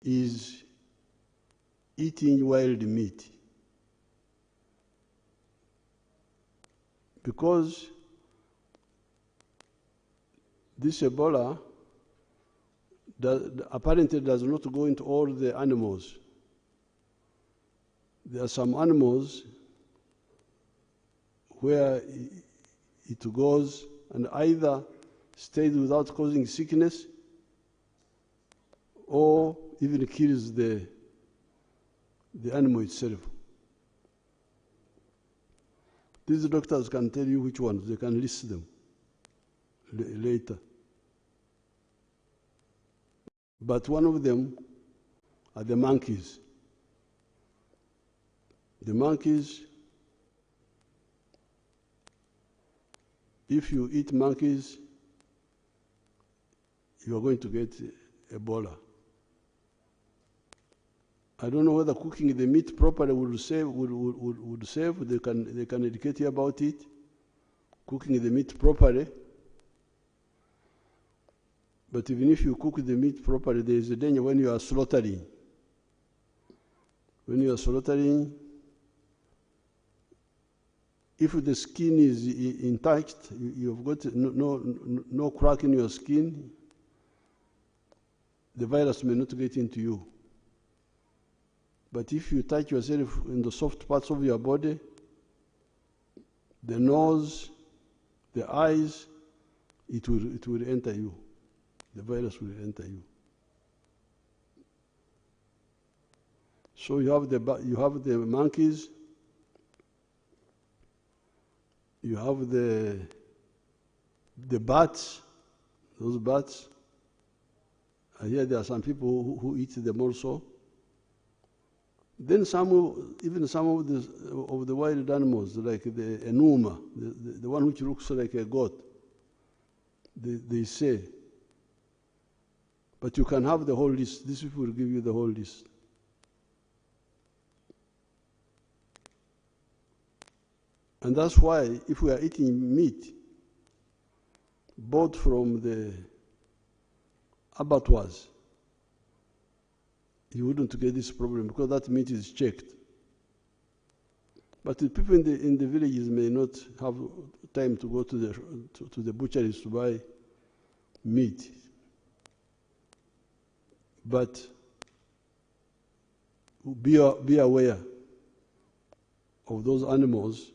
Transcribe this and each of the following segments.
is eating wild meat. Because this Ebola apparently does not go into all the animals. There are some animals where it goes and either stays without causing sickness or even kills the animal itself. These doctors can tell you which ones, they can list them later. But one of them are the monkeys. The monkeys, if you eat monkeys, you are going to get Ebola. I don't know whether cooking the meat properly would save. They can educate you about it. Cooking the meat properly. But even if you cook the meat properly, there is a danger when you are slaughtering. When you are slaughtering, if the skin is intact, you've got no crack in your skin, the virus may not get into you. But if you touch yourself in the soft parts of your body, the nose, the eyes, it will enter you. The virus will enter you. So you have the monkeys, you have the bats, those bats. I hear there are some people who eat them also. Then even some of the wild animals, like the enuma, the one which looks like a goat, they say. But you can have the whole list. These people will give you the whole list. And that's why if we are eating meat bought from the abattoirs, you wouldn't get this problem because that meat is checked. But the people in the villages may not have time to go to the butcheries to buy meat. But be aware of those animals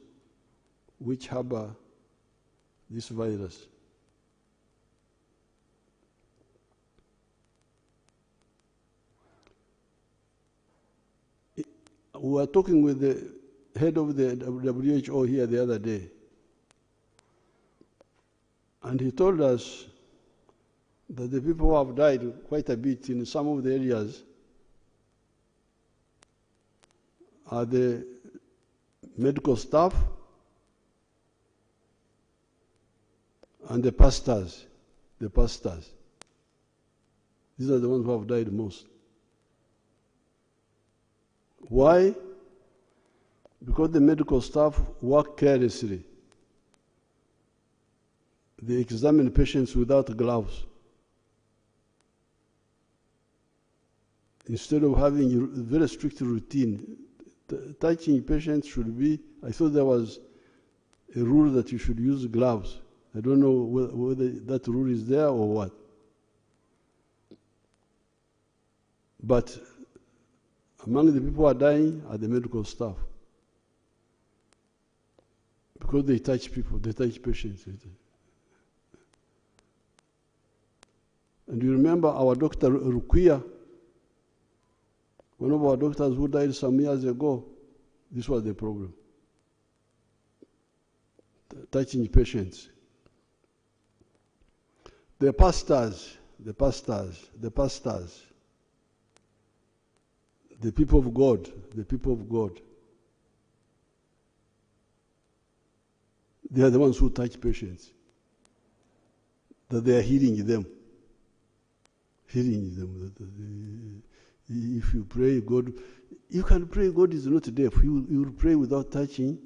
which harbor this virus. We were talking with the head of the WHO here the other day, and he told us that the people who have died quite a bit in some of the areas are the medical staff and the pastors. The pastors. These are the ones who have died most. Why? Because the medical staff work carelessly. They examine patients without gloves. Instead of having a very strict routine, touching patients should be, I thought there was a rule that you should use gloves. I don't know whether that rule is there or what. But among the people who are dying are the medical staff. Because they touch people, they touch patients. And you remember our doctor Rukia, one of our doctors who died some years ago, this was the problem. Touching patients. The pastors, the people of God, they are the ones who touch patients. That they are healing them. If you pray, God, you can pray, God is not deaf. You will pray without touching.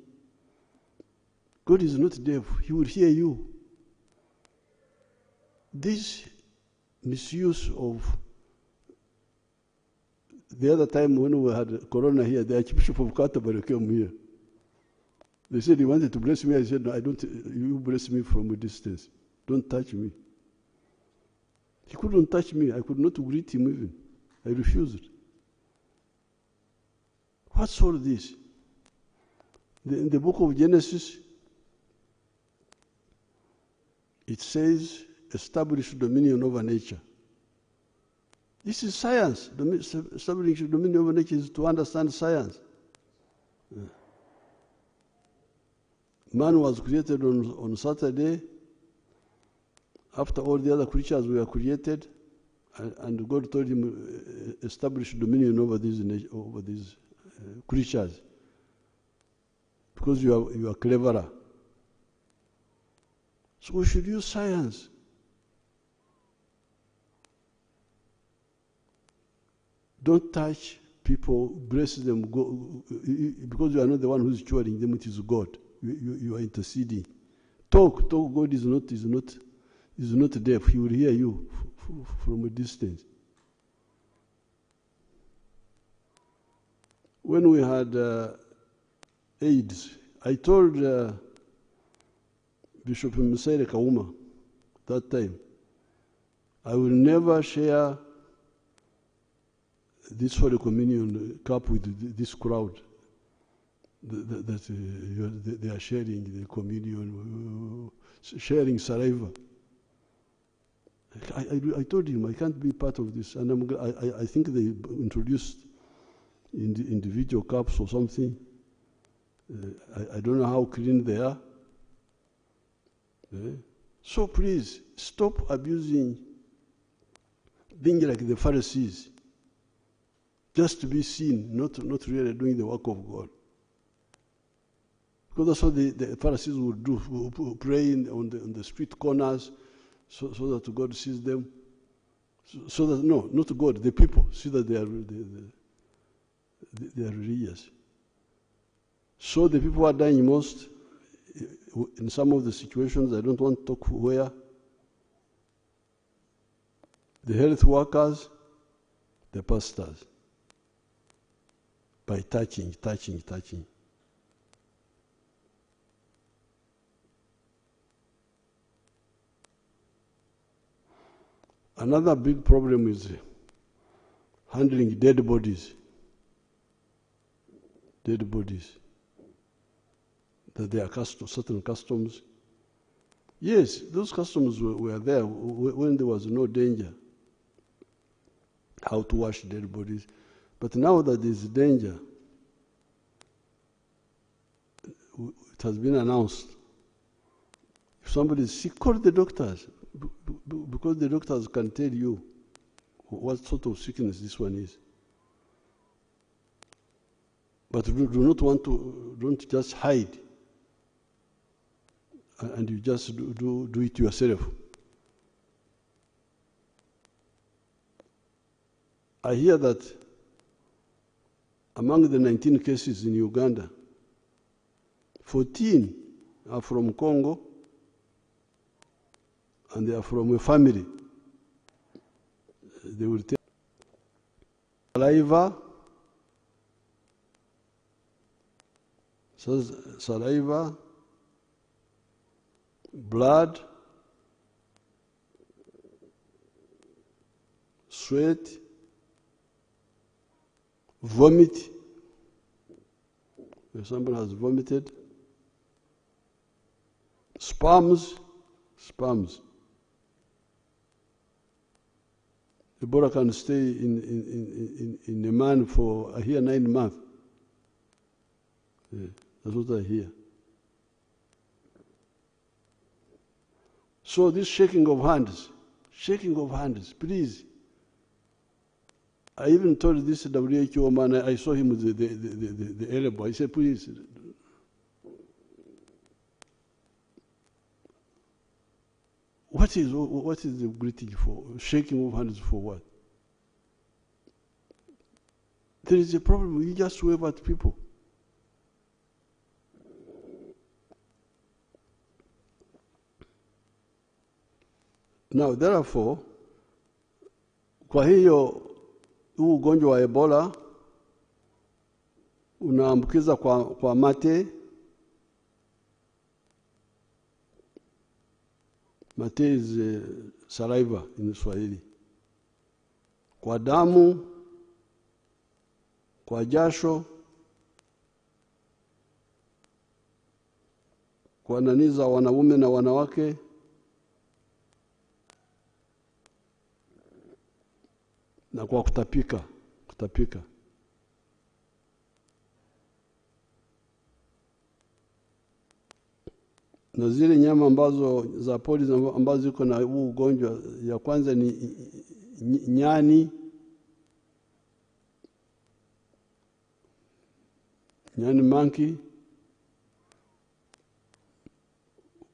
God is not deaf. He will hear you. This misuse of The other time when we had corona here, the Archbishop of Canterbury came here. They said he wanted to bless me. I said, no, I don't. You bless me from a distance. Don't touch me. He couldn't touch me. I could not greet him even. I refused. What's all this? In the book of Genesis, it says, establish dominion over nature. This is science. Establishing dominion over nature is to understand science. Man was created on Saturday, after all the other creatures were created, and God told him, establish dominion over these creatures, because you are cleverer. So we should use science. Don't touch people, bless them, because you are not the one who's curing them, it is God. You are interceding. Talk. God is not deaf. He will hear you from a distance. When we had AIDS, I told Bishop Msere Kauma that time, I will never share this Holy Communion cup with this crowd that they are sharing the communion, sharing saliva. I told him I can't be part of this, and I think they introduced individual cups or something. I don't know how clean they are. So please stop abusing, being like the Pharisees, just to be seen, not really doing the work of God. Because that's what the Pharisees would do, praying on the street corners, so that God sees them. So that, no, not God, the people see that they are religious. So the people are dying most in some of the situations. I don't want to talk where. The health workers, the pastors, by touching. Another big problem is handling dead bodies. That there are certain customs. Yes, those customs were there when there was no danger, how to wash dead bodies. But now that there is danger, it has been announced. If somebody is sick, call the doctors, because the doctors can tell you what sort of sickness this one is. But don't just hide, and you just do it yourself. I hear that among the 19 cases in Uganda, 14 are from Congo, and they are from a family. They will take saliva, blood, sweat, vomit. If somebody has vomited, sperms. Ebola can stay in a man for, I hear, 9 months. Yeah, that's what I hear. So this shaking of hands, please. I even told this WHO man, I saw him with the elbow. I said, please. What is the greeting for? Shaking of hands for what? There is a problem. You just wave at people. Now, therefore, kwa hiyo huu ugonjwa wa Ebola unaambukiza kwa mate. Mate is saliva in Swahili. Kwa damu, kwa jasho, kwa nani za wanaume na wanawake, na kwa kutapika. Na zile nyama ambazo za pori ambazo ziko na huu ugonjwa, ya kwanza ni nyani monkey,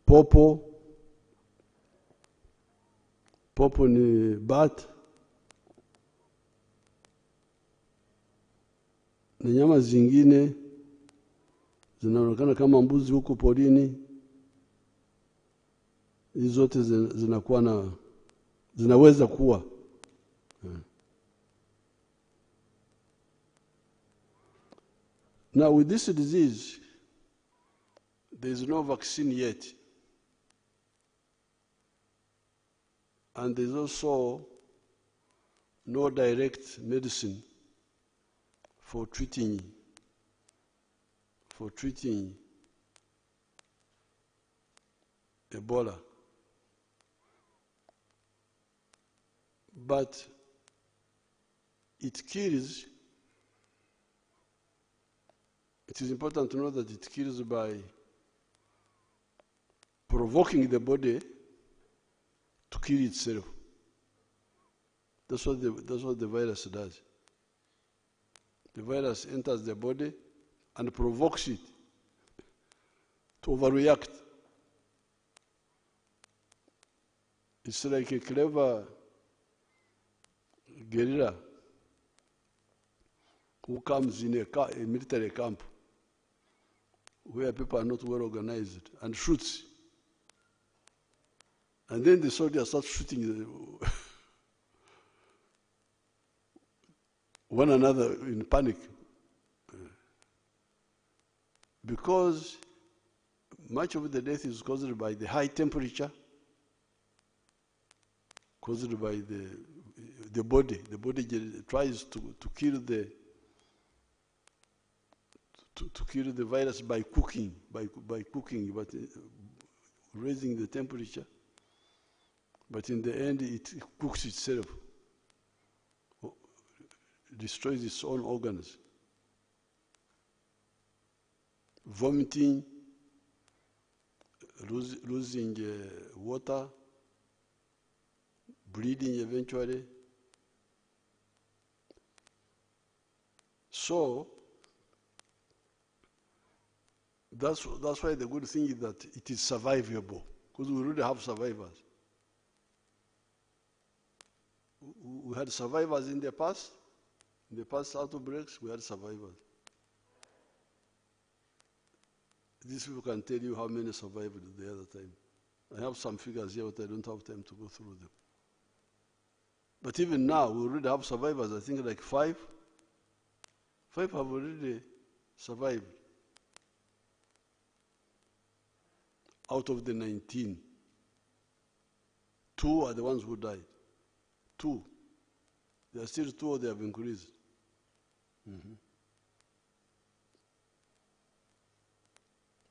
popo ni bat, na nyama zingine zinaonekana kama mbuzi huko porini. Hizo zote zinaweza kuwa. Now with this disease, there is no vaccine yet. And there is also no direct medicine for treating Ebola. But it kills. It is important to know that it kills by provoking the body to kill itself. That's what the virus does. The virus enters the body and provokes it to overreact. It's like a clever guerrilla who comes in a military camp where people are not well organized and shoots. And then the soldiers start shooting one another in panic. Because much of the death is caused by the high temperature, caused by the body. The body tries to kill the virus by cooking, but raising the temperature. But in the end, it cooks itself, destroys its own organs. Vomiting, losing water, bleeding eventually. So that's why the good thing is that it is survivable, because we already have survivors. We had survivors in the past. In the past outbreaks, we had survivors. These people can tell you how many survived the other time. I have some figures here, but I don't have time to go through them. But even now, we already have survivors. I think like 5. 5 have already survived out of the 19. 2 are the ones who died. 2. There are still 2, or they have increased.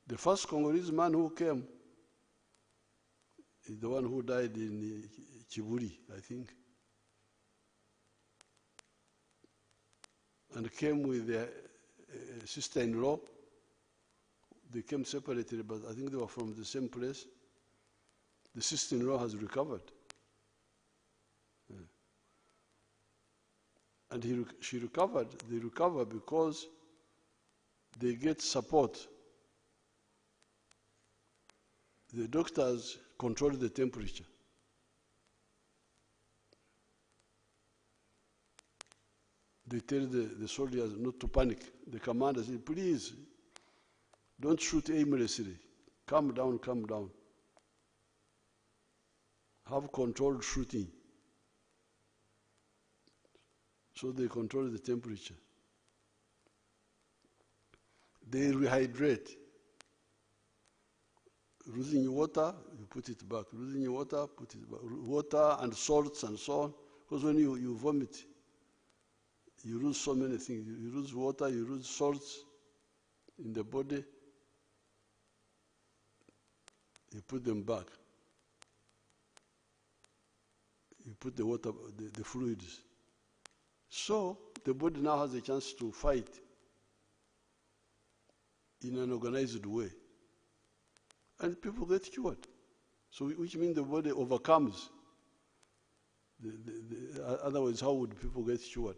The first Congolese man who came is the one who died in Chiburi, I think. And came with their sister-in-law. They came separately, but I think they were from the same place. The sister-in-law has recovered. And she recovered. They recover because they get support. The doctors control the temperature. They tell the soldiers not to panic. The commander says, please, don't shoot aimlessly. Calm down, calm down. Have controlled shooting. So they control the temperature. They rehydrate. Losing water, you put it back. Losing water, put it back. Water and salts and so on. Because when you vomit, you lose so many things. You lose water, you lose salts in the body. You put them back. You put the water, the fluids. So the body now has a chance to fight in an organized way. And people get cured. So which means the body overcomes. Otherwise, how would people get cured?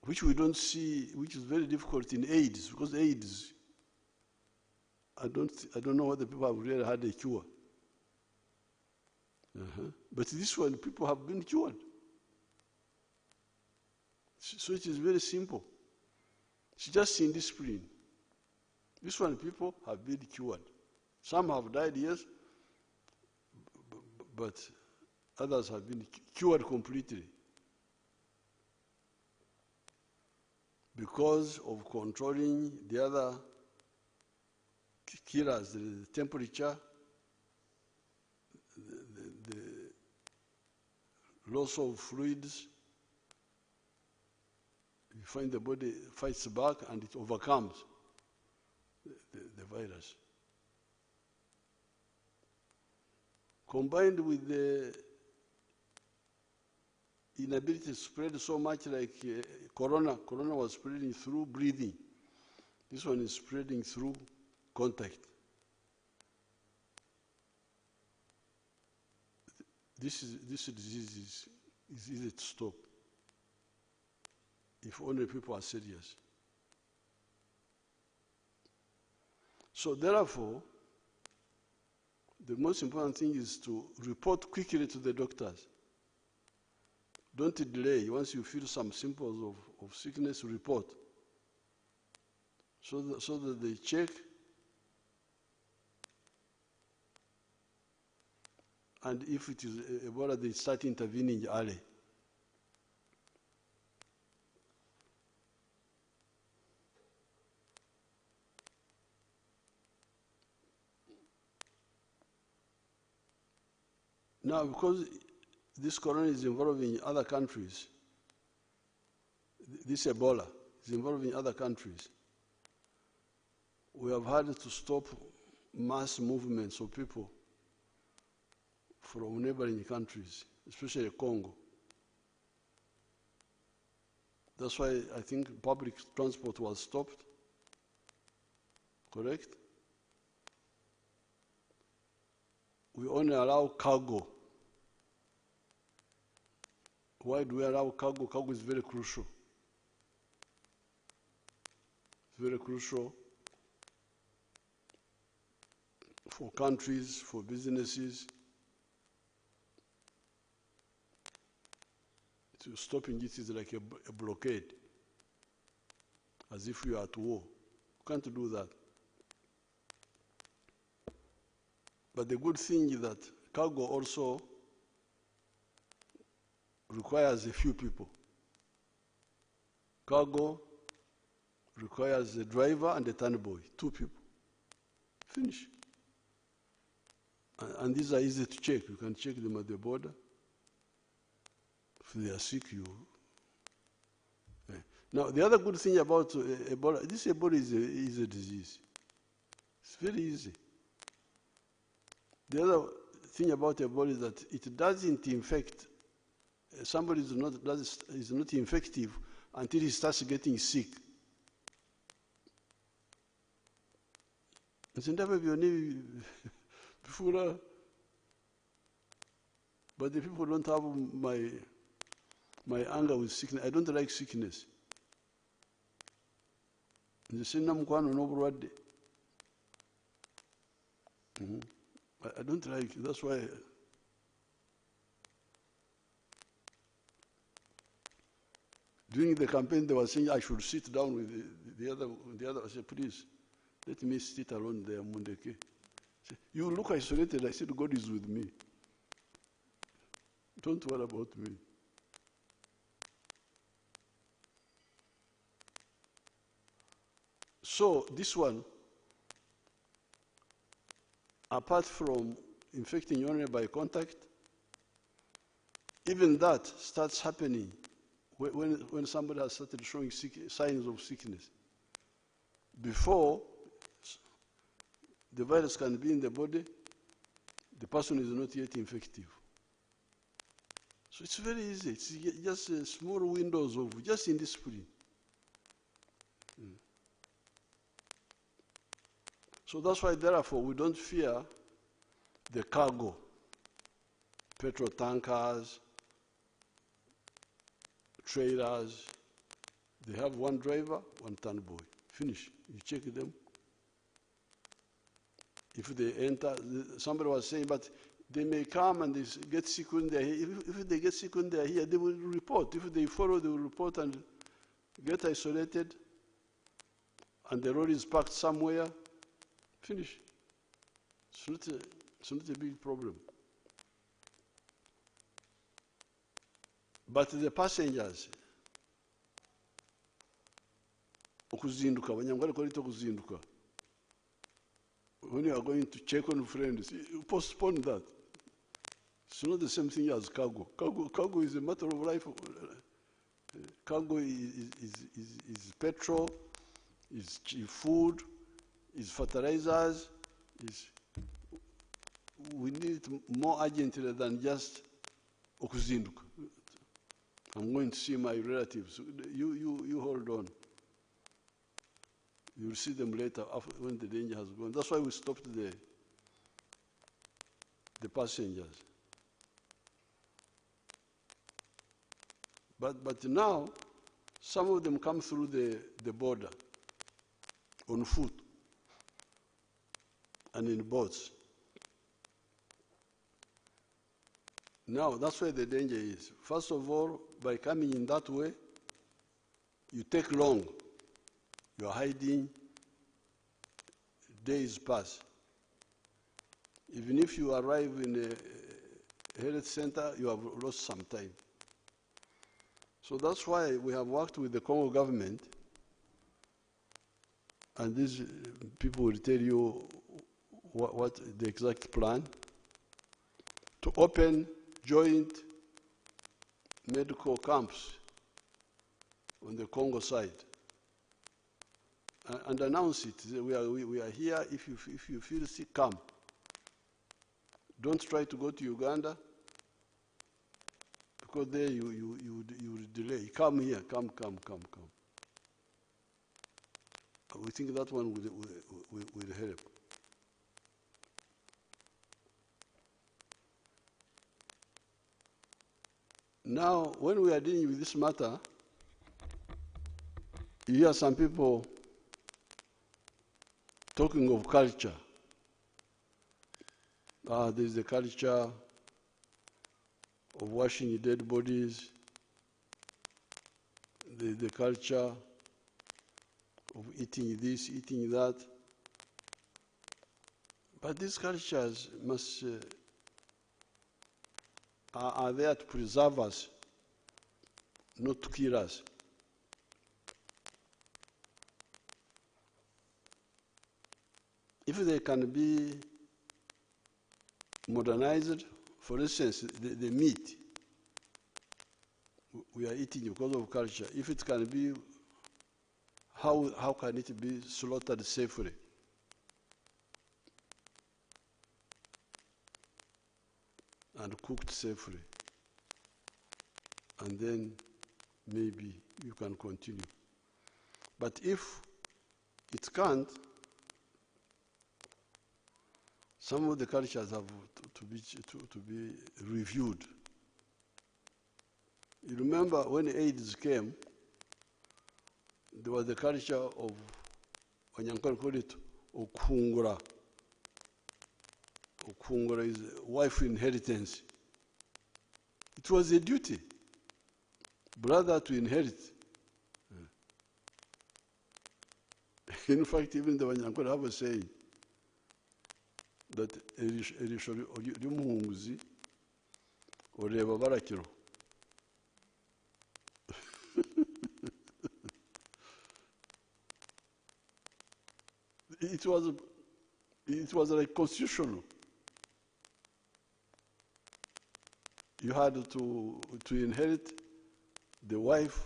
Which we don't see, which is very difficult in AIDS, because AIDS, I don't know whether people have really had a cure. But this one, people have been cured. So it is very simple. It's just indiscipline. This one, people have been cured. Some have died, yes, but others have been cured completely because of controlling the other killers, the temperature, the loss of fluids. You find the body fights back and it overcomes the virus. Combined with the inability to spread so much like corona was spreading through breathing. This one is spreading through contact. This disease is easy to stop if only people are serious. So therefore, the most important thing is to report quickly to the doctors. Don't delay. Once you feel some symptoms of sickness, report. So that they check and if it is Ebola, they start intervening early. Now, because this corona is involving other countries, this Ebola is involving other countries, we have had to stop mass movements of people from neighboring countries, especially Congo. That's why I think public transport was stopped, correct? We only allow cargo. Why do we allow cargo? Cargo is very crucial. It's very crucial for countries, for businesses. Stopping it is like a blockade, as if we are at war. You can't do that. But the good thing is that cargo also requires a few people. Cargo requires a driver and a turnboy, 2 people. Finish. And these are easy to check. You can check them at the border. If they are sick, you... Now, the other good thing about Ebola, this Ebola is a disease. It's very easy. The other thing about Ebola is that it doesn't infect. Somebody is not infective until he starts getting sick. But the people don't have my anger with sickness. I don't like sickness. I don't like it. That's why during the campaign they were saying I should sit down with the other. I said, please, let me sit alone there, Mundeke. You look isolated. I said, God is with me. Don't worry about me. So this one, apart from infecting you only by contact, even that starts happening when somebody has started showing signs of sickness. Before the virus can be in the body, the person is not yet infective. So it's very easy. It's just small windows of just indiscipline. So that's why, therefore, we don't fear the cargo, petrol tankers, trailers. They have one driver, one ton boy. Finish. You check them. If they enter, somebody was saying, but they may come and they get sick when they're here. If they get sick when they're here, they will report. If they follow, they will report and get isolated, and the road is parked somewhere. Finish. It's not a big problem. But the passengers, okuzinduka, abanyarwanda kwalita okuzinduka. When you are going to check on friends, you postpone that. It's not the same thing as cargo. Cargo is a matter of life. Cargo is petrol, is food, is fertilizers. We need it more urgently than just okuzinduka. I'm going to see my relatives. You hold on. You'll see them later when the danger has gone. That's why we stopped the passengers. But now, some of them come through the border on foot and in boats. Now, that's where the danger is. First of all, by coming in that way, you take long. You are hiding, days pass. Even if you arrive in a health center, you have lost some time. So that's why we have worked with the Congo government, and these people will tell you what the exact plan, to open joint medical camps on the Congo side. And announce it. We are here. If you feel sick, come. Don't try to go to Uganda, because there you will delay. Come here. Come. We think that one will help. Now, when we are dealing with this matter, you hear some people talking of culture. There's the culture of washing dead bodies. There's the culture of eating this, eating that. But these cultures are there to preserve us, not to kill us. If they can be modernized, for instance, the meat we are eating because of culture, if it can be, how can it be slaughtered safely? And cooked safely? And then maybe you can continue. But if it can't, some of the cultures have to be reviewed. You remember when AIDS came, there was the culture of, Wanyankole call it, okungura. Okungura is wife inheritance. It was a duty, brother to inherit. In fact, even the Wanyankole have a saying that erisho ry'umuhunguzi oreba barakiro. It was like constitutional. You had to inherit the wife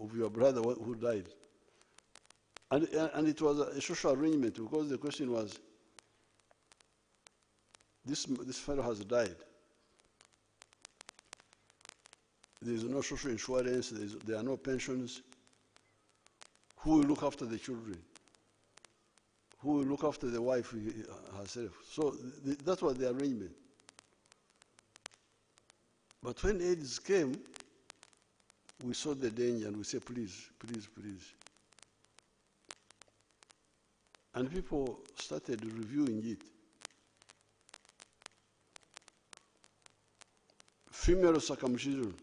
of your brother who died. And it was a social arrangement, because the question was, this fellow has died. There is no social insurance, there are no pensions. Who will look after the children? Who will look after the wife herself? So that was the arrangement. But when AIDS came, we saw the danger and we said, please, please, please. And people started reviewing it. Female circumcision,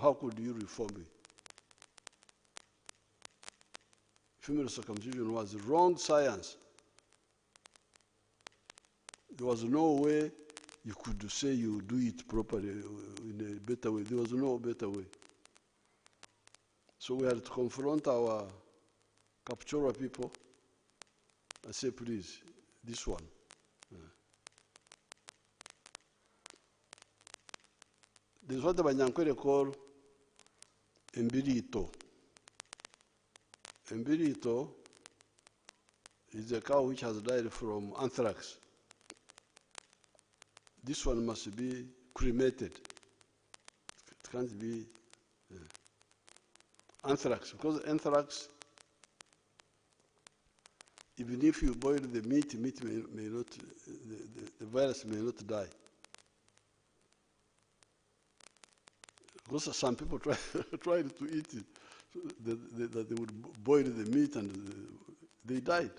how could you reform it? Female circumcision was wrong science. There was no way you could say you do it properly in a better way. There was no better way. So we had to confront our Kapchora people and say, please, this one. There's what the Banyankwere call Embirito. Embirito is a cow which has died from anthrax. This one must be cremated. It can't be anthrax, because anthrax, even if you boil the meat may not, the virus may not die. Because some people tried to eat it, so that they would boil the meat and they died.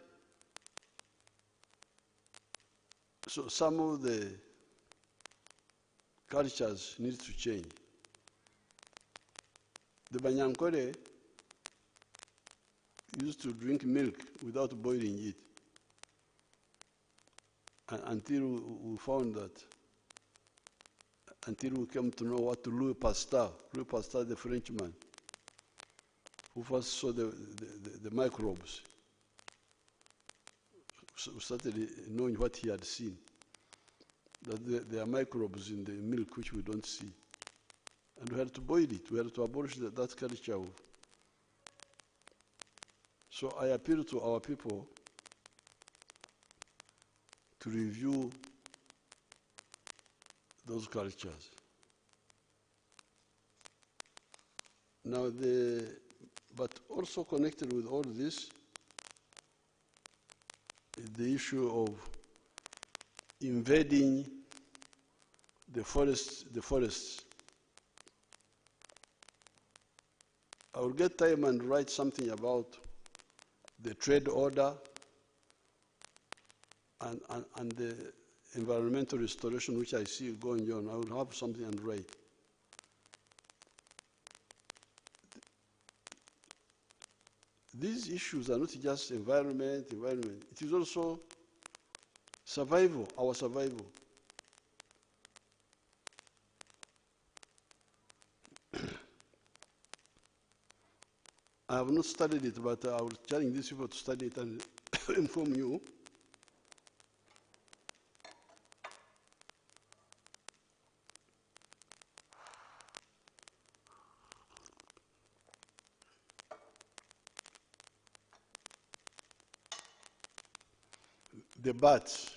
So some of the cultures need to change. The Banyankwere used to drink milk without boiling it, until we found that, until we came to know what Louis Pasteur, the Frenchman, who first saw the microbes, so started knowing what he had seen, that there are microbes in the milk which we don't see. And we had to boil it. We had to abolish that culture of. So I appeal to our people to review those cultures. Now, but also connected with all this is the issue of invading the forests. I will get time and write something about the trade order and the environmental restoration which I see going on. I will have something and write. These issues are not just environment. It is also survival, our survival. I have not studied it, but I will challenge these people to study it and inform you. The bats.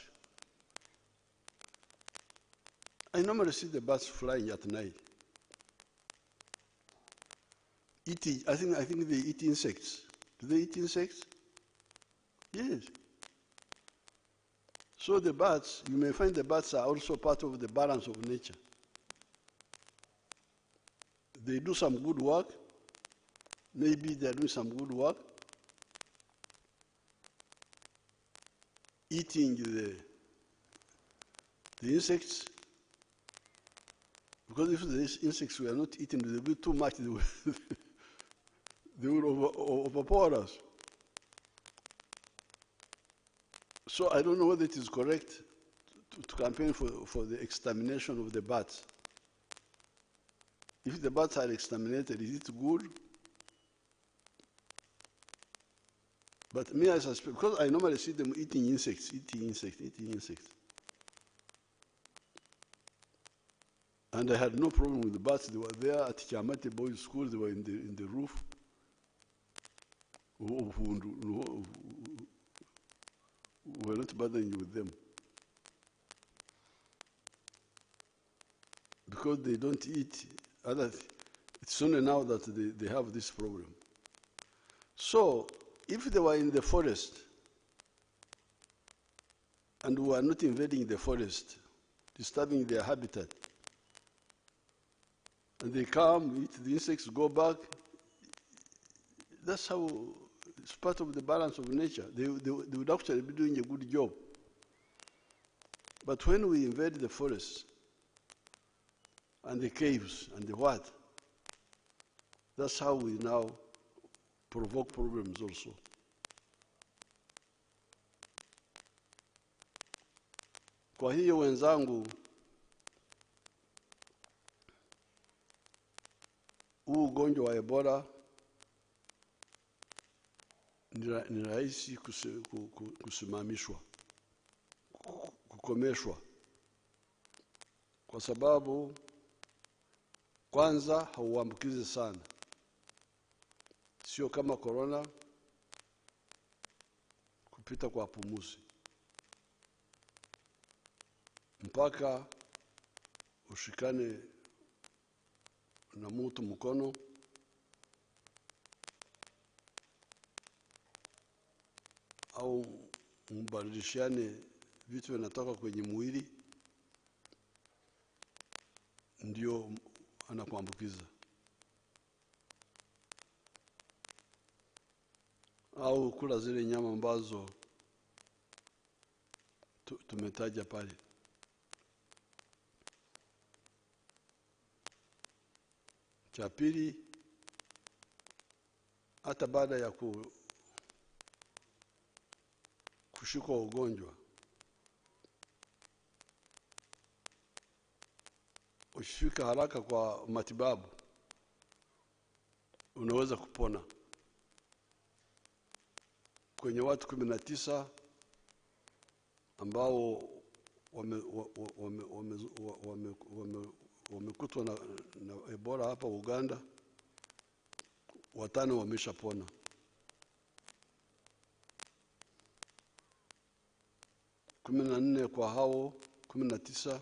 I normally see the bats flying at night. Eating, I think they eat insects. Do they eat insects? Yes. So the bats, you may find the bats are also part of the balance of nature. They do some good work. Maybe they're doing some good work. Eating the insects. Because if the insects were not eaten, they would be too much. They will overpower us. So I don't know whether it is correct to campaign for the extermination of the bats. If the bats are exterminated, is it good? But me, I suspect, because I normally see them eating insects. And I had no problem with the bats. They were there at Chamate Boys School. They were in the roof. We were not bothering you with them. Because they don't eat other things. It's only now that they have this problem. So, if they were in the forest, and we are not invading the forest, disturbing their habitat, and they come, eat the insects, go back, that's how it's part of the balance of nature. They would actually be doing a good job. But when we invade the forests, and the caves, and the what, that's how we now provoke problems also. Kwa hiyo wenzangu, huu ugonjwa wa Ebola ni rahisi kusimamishwa, kukomeshwa, kwa sababu kwanza hauambukizi sana, sio kama corona kupita kwa pumuzi. Mpaka ushikane na mtu mkono, au mbadilishane vitu vinatoka kwenye mwili, ndio anakuambukiza. Au kula zile nyama ambazo tumetaja pale. Cha pili, hata baada ya kushikwa ugonjwa, ukifika haraka kwa matibabu, unaweza kupona. Kwenye watu 19 ambao wamekutwa na Ebola hapa Uganda, 5 wameshapona. 14 kwa hao 19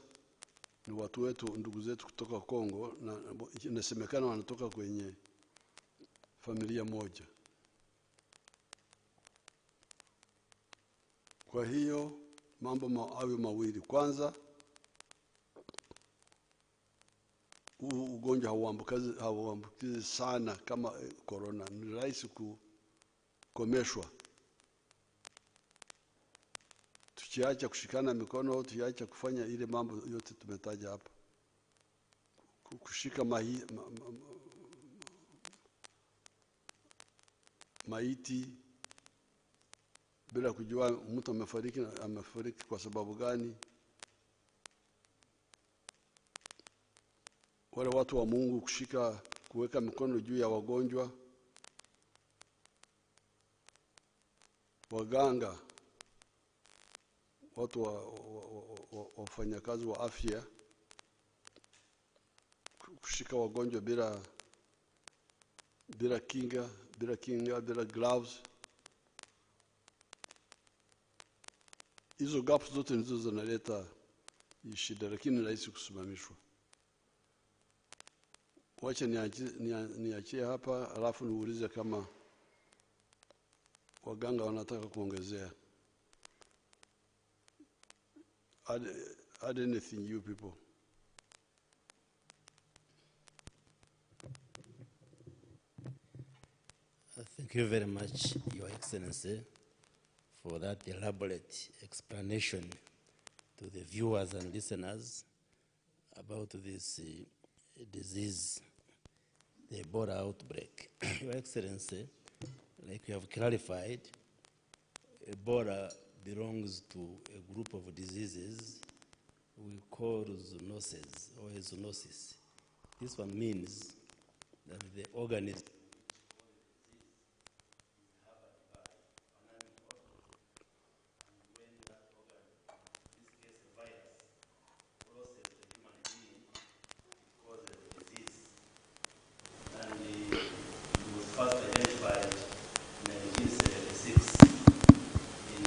ni watu wetu, ndugu zetu kutoka Kongo, na inasemekana wanatoka kwenye familia moja. Kwa hiyo mambo hayo mawili, kwanza ugonjwa hauambukizi sana kama corona, ni rahisi kukomeshwa. Tukiacha kushikana mikono, tukiacha kufanya ile mambo yote tumetaja hapa, kushika maiti bila kujua mtu amefariki kwa sababu gani. Wale watu wa Mungu kuweka mikono juu ya wagonjwa, waganga, watu wafanyakazi wa afya, kushika wagonjwa bila kinga, bila gloves. Hizo gaps zote ndizo zinaleta shida, lakini ni rahisi kusimamishwa. Wacha niachie hapa, alafu niulize kama waganga wanataka kuongezea. Add anything, you people. Thank you very much, Your Excellency, for that elaborate explanation to the viewers and listeners about this disease, the Ebola outbreak. Your Excellency, like you have clarified, Ebola belongs to a group of diseases we call zoonosis or zoonosis. This one means that the organism first identified in 1976 in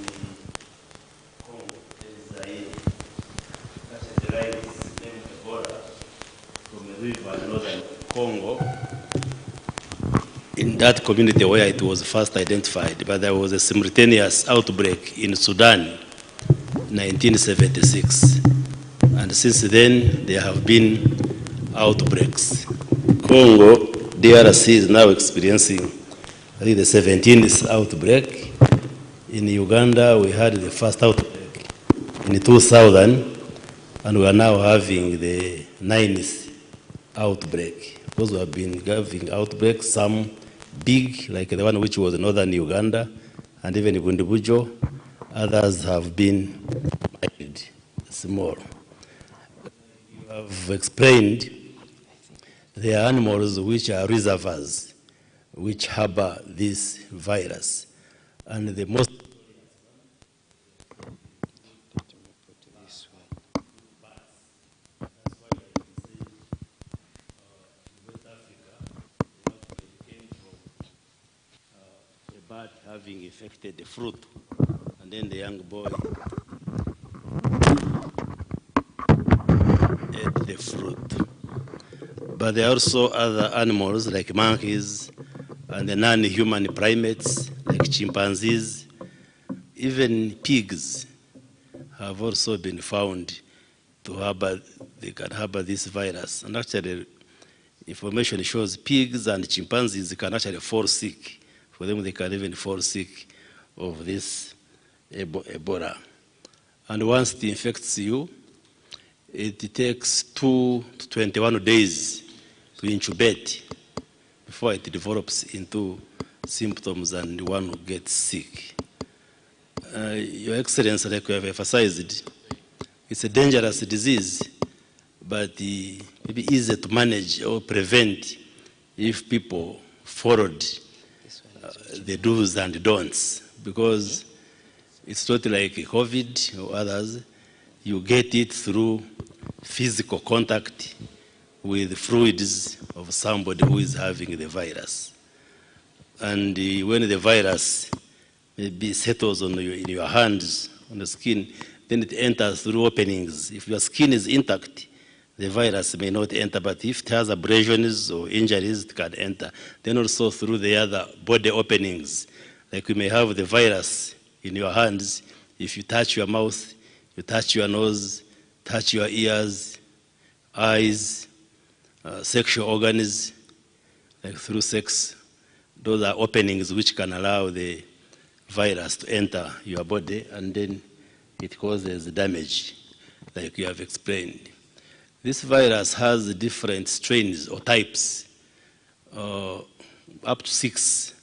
Congo, Zaire. That derives its name Ebola from a river in northern Congo. In that community where it was first identified, but there was a simultaneous outbreak in Sudan, 1976. And since then, there have been outbreaks. Congo, DRC is now experiencing, I think, the 17th outbreak. In Uganda, we had the first outbreak in 2000, and we are now having the 9th outbreak. Because we have been having outbreaks, some big, like the one which was in northern Uganda, and even Bundubujo. Others have been mild, small. You have explained there are animals which are reservoirs, which harbor this virus. And the most a bat having infected the fruit, and then the young boy ate the fruit. But there are also other animals like monkeys and the non-human primates like chimpanzees. Even pigs have also been found to harbor, they can harbor this virus. And actually, information shows pigs and chimpanzees can actually fall sick. For them, they can even fall sick of this Ebola. And once it infects you, it takes 2 to 21 days to incubate before it develops into symptoms and one who gets sick. Your Excellency, like you have emphasized, it's a dangerous disease, but maybe easier to manage or prevent if people followed the do's and don'ts, because it's not like COVID or others. You get it through physical contact with fluids of somebody who is having the virus. And when the virus maybe settles on in your hands, on the skin, then it enters through openings. If your skin is intact, the virus may not enter, but if it has abrasions or injuries, it can enter. Then also through the other body openings, like you may have the virus in your hands. If you touch your mouth, you touch your nose, touch your ears, eyes, sexual organs, like through sex, those are openings which can allow the virus to enter your body, and then it causes damage, like you have explained. This virus has different strains or types, up to 6,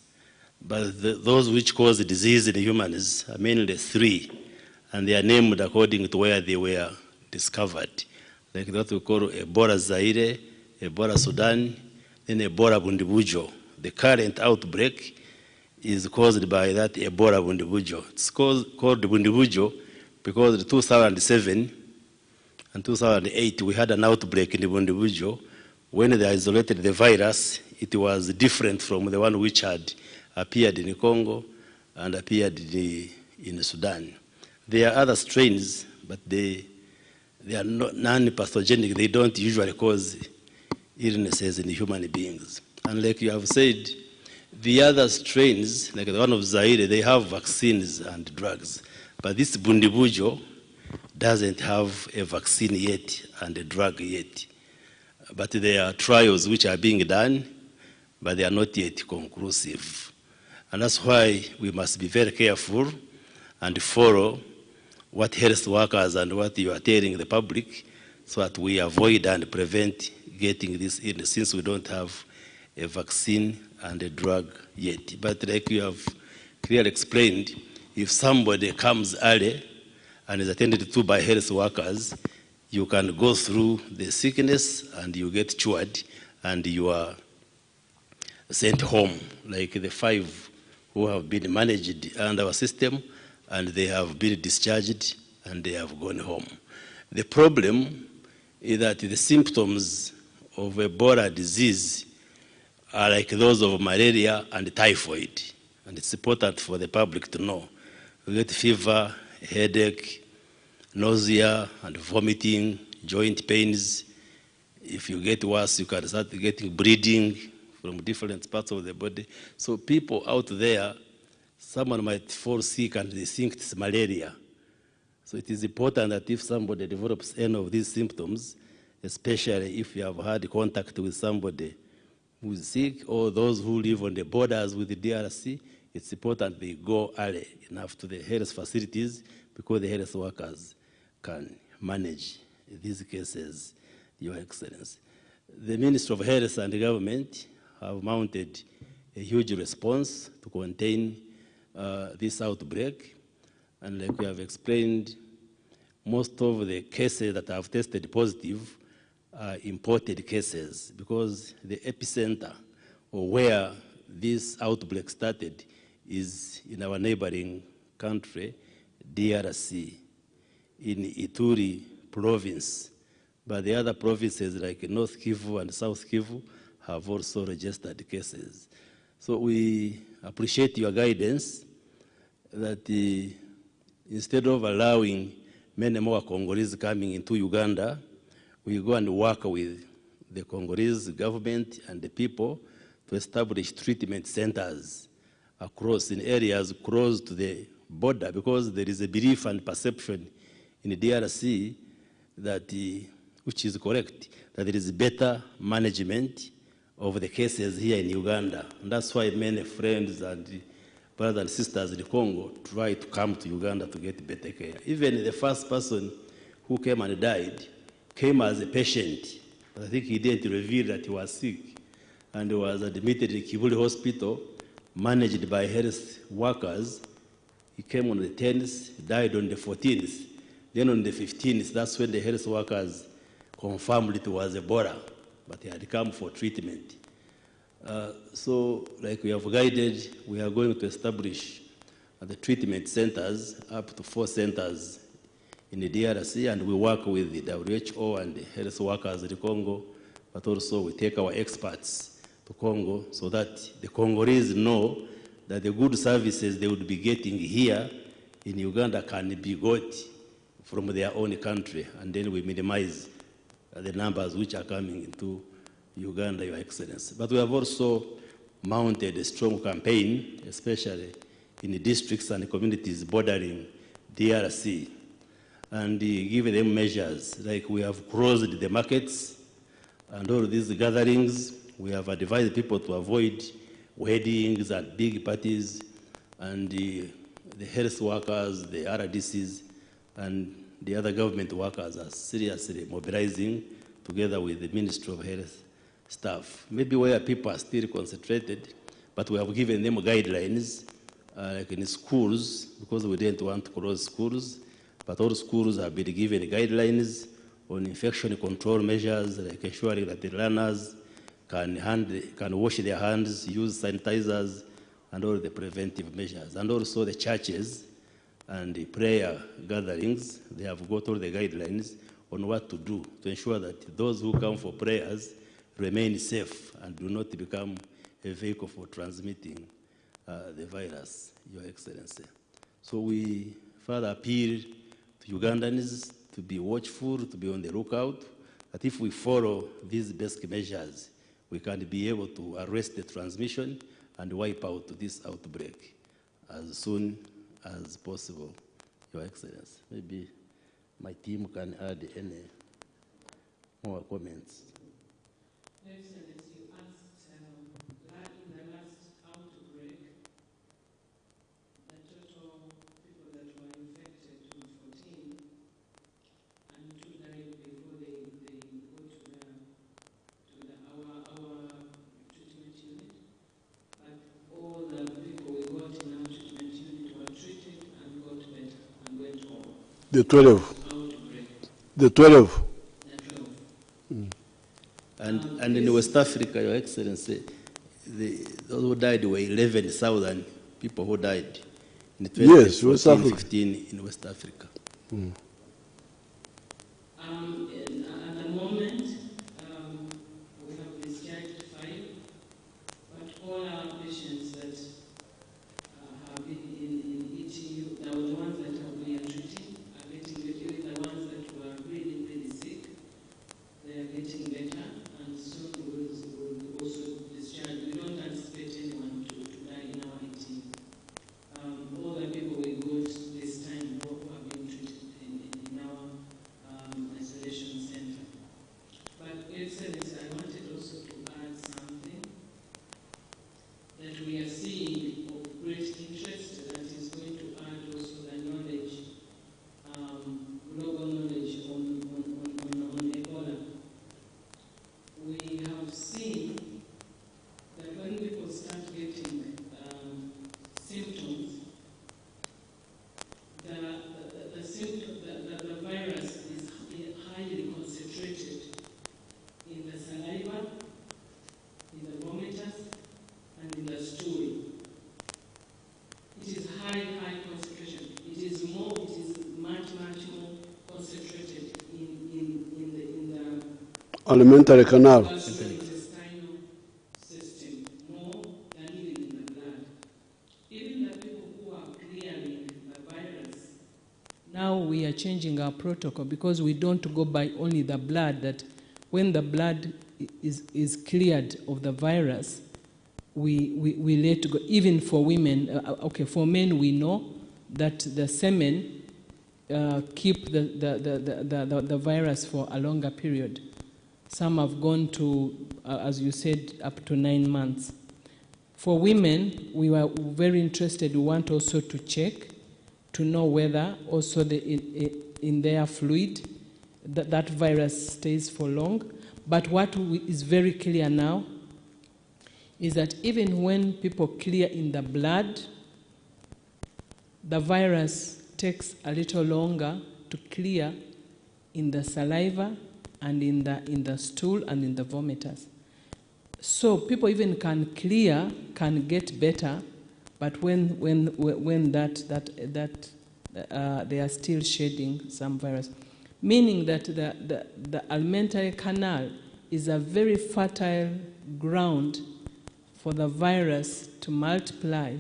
but those which cause the disease in humans are mainly 3, and they are named according to where they were discovered. Like what we call Ebola Zaire, Ebola Sudan, then Ebola Bundubujo. The current outbreak is caused by that Ebola Bundubujo. It's called Bundubujo because in 2007 and 2008 we had an outbreak in Bundubujo. When they isolated the virus, it was different from the one which had appeared in Congo and appeared in Sudan. There are other strains, but they are non-pathogenic. They don't usually cause illnesses in human beings. And like you have said, the other strains, like the one of Zaire, they have vaccines and drugs. But this Bundubujo doesn't have a vaccine yet and a drug yet. But there are trials which are being done, but they are not yet conclusive. And that's why we must be very careful and follow what health workers and what you are telling the public so that we avoid and prevent getting this illness, since we don't have a vaccine and a drug yet. But like you have clearly explained, if somebody comes early and is attended to by health workers, you can go through the sickness and you get cured and you are sent home, like the 5 who have been managed under our system, and they have been discharged and they have gone home. The problem is that the symptoms of Ebola disease are like those of malaria and typhoid, and it's important for the public to know. You get fever, headache, nausea and vomiting, joint pains. If you get worse, you can start getting bleeding from different parts of the body. So people out there, someone might fall sick and they think it's malaria. So it is important that if somebody develops any of these symptoms, especially if you have had contact with somebody who is sick or those who live on the borders with the DRC, it's important they go early enough to the health facilities because the health workers can manage these cases, Your Excellency. The Ministry of Health and the government have mounted a huge response to contain this outbreak. And like we have explained, most of the cases that have tested positive are imported cases because the epicenter or where this outbreak started is in our neighboring country, DRC, in Ituri province. But the other provinces like North Kivu and South Kivu have also registered cases. So we appreciate your guidance that instead of allowing many more Congolese coming into Uganda, we go and work with the Congolese government and the people to establish treatment centers across in areas close to the border, because there is a belief and perception in the DRC that, which is correct, that there is better management of the cases here in Uganda. And that's why many friends and brothers and sisters in the Congo try to come to Uganda to get better care. Even the first person who came and died came as a patient, but I think he didn't reveal that he was sick and was admitted in Kivuli Hospital, managed by health workers. He came on the 10th, died on the 14th. Then on the 15th, that's when the health workers confirmed it was Ebola, but he had come for treatment. So, like we have guided, we are going to establish the treatment centers, up to 4 centers in the DRC, and we work with the WHO and the health workers in the Congo, but also we take our experts to Congo so that the Congolese know that the good services they would be getting here in Uganda can be got from their own country, and then we minimize the numbers which are coming into Uganda, Your Excellency. But we have also mounted a strong campaign, especially in the districts and the communities bordering DRC, and give them measures, like we have closed the markets and all these gatherings. We have advised people to avoid weddings and big parties, and the health workers, the RDCs, and the other government workers are seriously mobilizing together with the Ministry of Health staff. Maybe where people are still concentrated, but we have given them guidelines, like in schools, because we didn't want to close schools, but all schools have been given guidelines on infection control measures, like ensuring that the learners can wash their hands, use sanitizers, and all the preventive measures. And also the churches and the prayer gatherings, they have got all the guidelines on what to do to ensure that those who come for prayers remain safe and do not become a vehicle for transmitting the virus, Your Excellency. So we further appeal to Ugandans to be watchful, to be on the lookout, that if we follow these basic measures, we can be able to arrest the transmission and wipe out this outbreak as soon as possible, Your Excellency. Maybe my team can add any more comments. Excellency, you asked in the last outbreak, the total people that were infected was 14, and 2 died before they go to our treatment unit. But all the people we got in our treatment unit were treated and got better and went home. The 12. Outbreak. The 12. And in West Africa, Your Excellency, those who died were 11,000 people who died in 2015 in West Africa. Mm. At the moment, we have discharged 5, but all our patients that have been in ETU, the ones that we are treating, are getting better. The ones that were really, really sick, they are getting better, and soon we will also discharge. We don't anticipate anyone to die in our ETU. All the people we got this time who have been treated in our isolation center. But Excellency, I wanted also to add something that we are seeing of great interest that is going to add also the knowledge, global knowledge on Ebola. We have seen that when people start getting symptoms, the virus is highly concentrated in the saliva, in the vomitus, and in the stool. It is high concentration. It is much more concentrated in the Alimentary canal. gastrointestinal system, more than even in the blood. Even the people who are clearing the virus, now we are changing our protocol because we don't go by only the blood, that when the blood is cleared of the virus, we let go. Even for women, for men we know that the semen keep the virus for a longer period. Some have gone to, as you said, up to 9 months. For women, we were very interested. We want also to check to know whether also in their fluid that virus stays for long. But what is very clear now is that even when people clear in the blood, the virus takes a little longer to clear in the saliva and in the stool and in the vomitus. So people even can clear, can get better, but when they are still shedding some virus, meaning that the alimentary canal is a very fertile ground for the virus to multiply,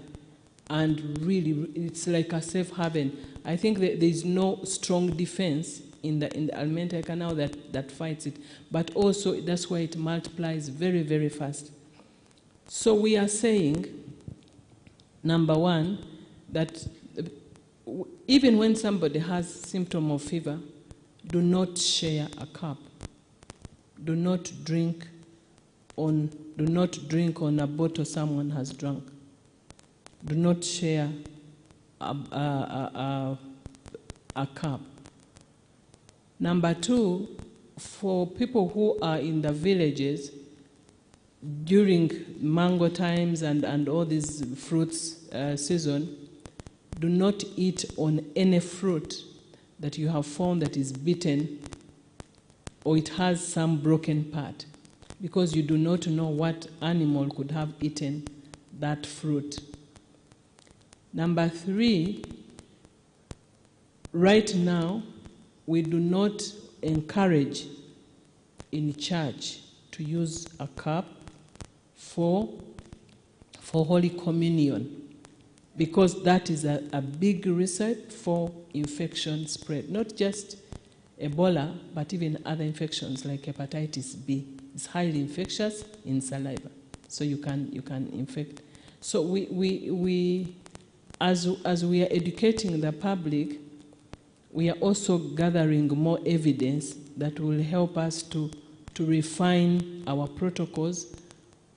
and really it's like a safe haven. I think that there is no strong defense in the alimentary canal that fights it, but also that's why it multiplies very, very fast. So we are saying, number one, that even when somebody has symptom of fever, do not share a cup. Do not drink on a bottle someone has drunk. Do not share a cup. Number two, for people who are in the villages during mango times and all these fruits season, do not eat on any fruit that you have found that is bitten or it has some broken part, because you do not know what animal could have eaten that fruit. Number three, right now, we do not encourage in church to use a cup for Holy Communion, because that is a big recipe for infection spread. Not just Ebola, but even other infections like hepatitis B. It's highly infectious in saliva, so you can infect. So we as we are educating the public, we are also gathering more evidence that will help us to refine our protocols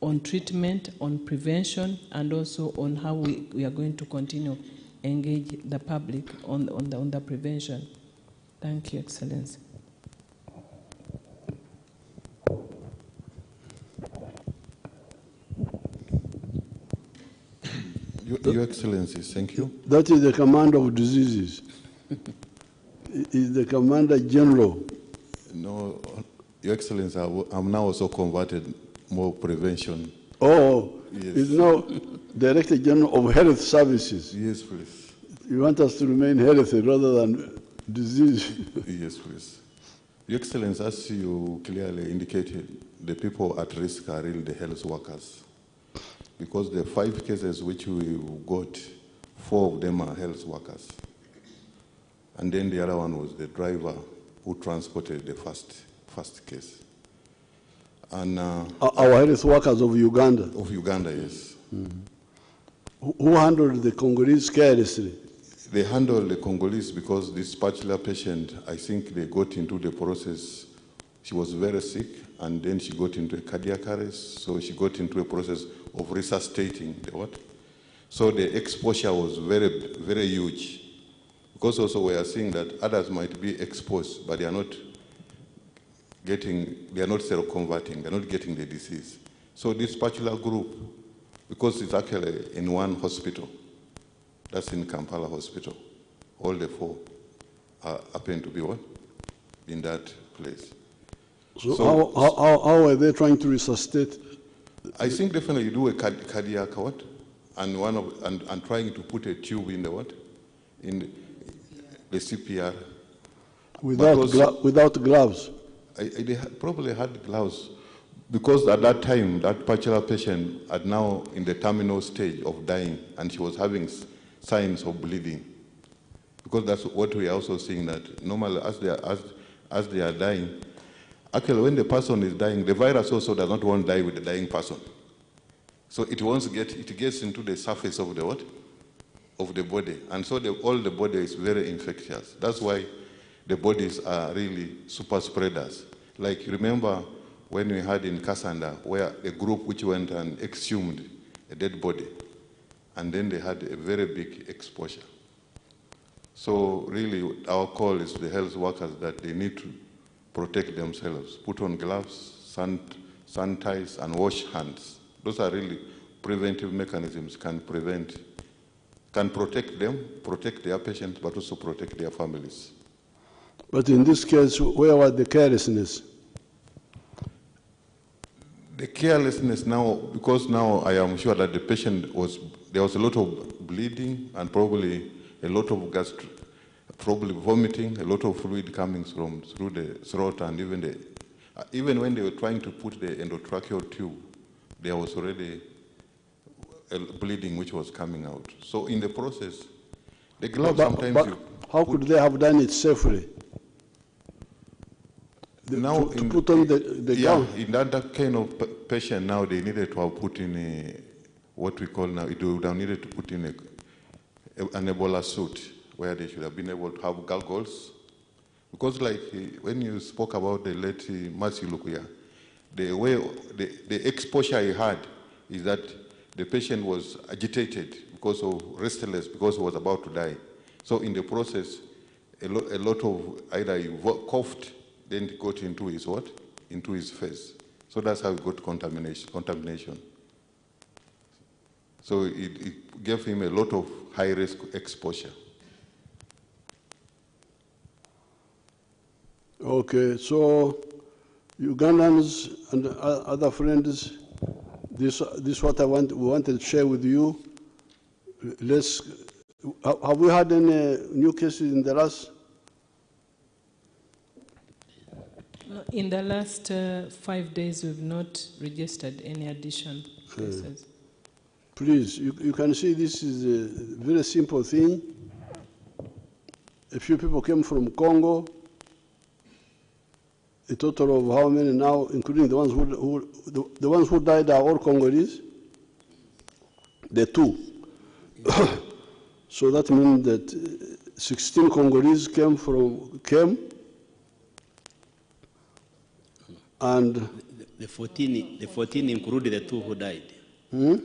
on treatment, on prevention, and also on how we are going to continue engage the public on the prevention. Thank you, Excellency. Your Excellency, thank you. That is the commander of diseases. Is the Commander General. No, Your Excellency, I'm now also converted more prevention. Oh, Yes. it's now Director General of Health Services. Yes, please. You want us to remain healthy rather than disease. Yes, please. Your Excellency, as you clearly indicated, the people at risk are really the health workers. Because the 5 cases which we got, 4 of them are health workers. And then the other one was the driver who transported the first case. And Our health workers of Uganda. of Uganda, yes. Who handled the Congolese carelessly? They handled the Congolese because this particular patient, I think they got into the process. She was very sick, and then she got into a cardiac arrest, so she got into a process of resuscitating the what? So the exposure was very, very huge. Because also we are seeing that others might be exposed, but they are not seroconverting, they are not getting the disease. So this particular group, because it's actually in one hospital, that's in Kampala Hospital, all the 4 happen to be what? In that place. So how are they trying to resuscitate? I think definitely you do a cardiac what? And trying to put a tube in the what? In the CPR. Without gloves? They probably had gloves because at that time, that particular patient had now in the terminal stage of dying, and she was having signs of bleeding. Because that's what we are also seeing, that normally as they are dying, actually when the person is dying, the virus also does not want to die with the dying person. So it gets into the surface of the what? Of the body. And so all the body is very infectious. That's why the bodies are really super spreaders. Like remember when we had in Kasanda, where a group which went and exhumed a dead body, and then they had a very big exposure. So really our call is to the health workers that they need to protect themselves, put on gloves, sanitize, and wash hands. Those are really preventive mechanisms, can protect them, protect their patients, but also protect their families. But in this case, where was the carelessness? The carelessness now, because now I am sure that the patient there was a lot of bleeding and probably a lot of probably vomiting, a lot of fluid coming through the throat, and even when they were trying to put the endotracheal tube, there was already a bleeding which was coming out. So in the process, the glove sometimes how could they have done it safely? Now to put on the gown? In that kind of patient now, they needed to have put in what we call now, it would have needed to put in an ebola suit, where they should have been able to have goggles. Because like when you spoke about the late Mercy Lukuya, the exposure he had is that the patient was agitated because of restless, because he was about to die. So in the process, a lot of either he coughed, then it got into his what? Into his face. So that's how he got contamination. So it gave him a lot of high-risk exposure. Okay, so Ugandans and other friends, this what we wanted to share with you. Have we had any new cases in the last? In the last 5 days, we've not registered any additional cases. Please, you can see this is a very simple thing. A few people came from Congo. A total of how many now, including the ones who died are all Congolese? The 2. So that means that 16 Congolese came, and the 14 included the 2 who died. Hmm?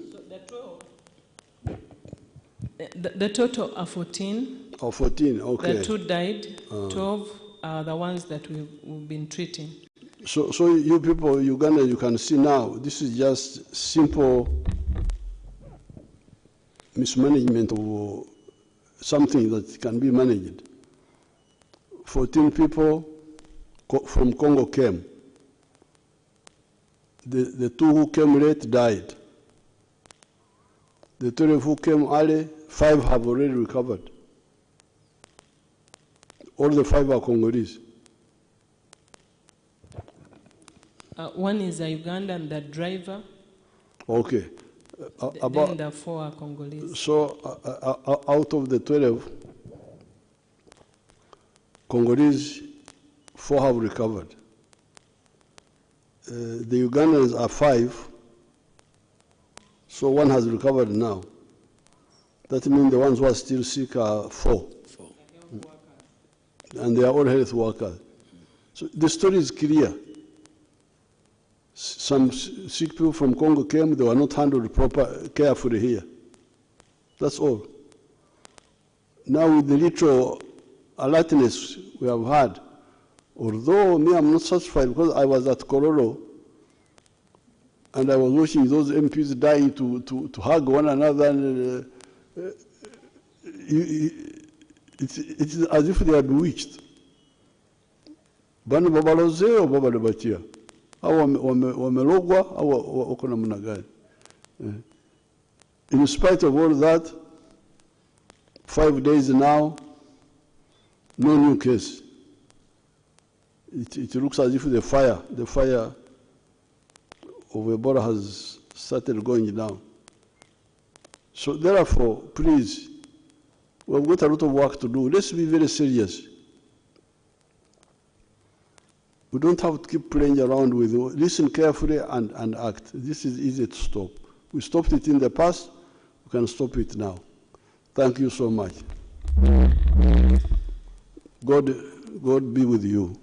The total are 14. Oh, 14, okay. The 2 died, 12 are the ones that we've been treating. So you people, Uganda, you can see now, this is just simple mismanagement of something that can be managed. 14 people from Congo came. The 2 who came late died. The 12 who came early, 5 have already recovered. All the 5 are Congolese. One is a Ugandan, the driver. Okay. Then the 4 are Congolese. So out of the 12, Congolese, 4 have recovered. The Ugandans are 5, so 1 has recovered now. That means the ones who are still sick are 4. And they are all health workers. So the story is clear. Some sick people from Congo came, they were not handled carefully here. That's all. Now with the little alertness we have had, although me, I'm not satisfied because I was at Kororo and I was watching those MPs dying to hug one another. And, it's as if they are bewitched. Bani babaloze o babale batia. Awa wamelogwa awa wako namna gani. In spite of all that, 5 days now, no new case. It looks as if the fire of Ebola has started going down. So therefore, please, we've got a lot of work to do. Let's be very serious. We don't have to keep playing around with it. Listen carefully and act. This is easy to stop. We stopped it in the past, we can stop it now. Thank you so much. God be with you.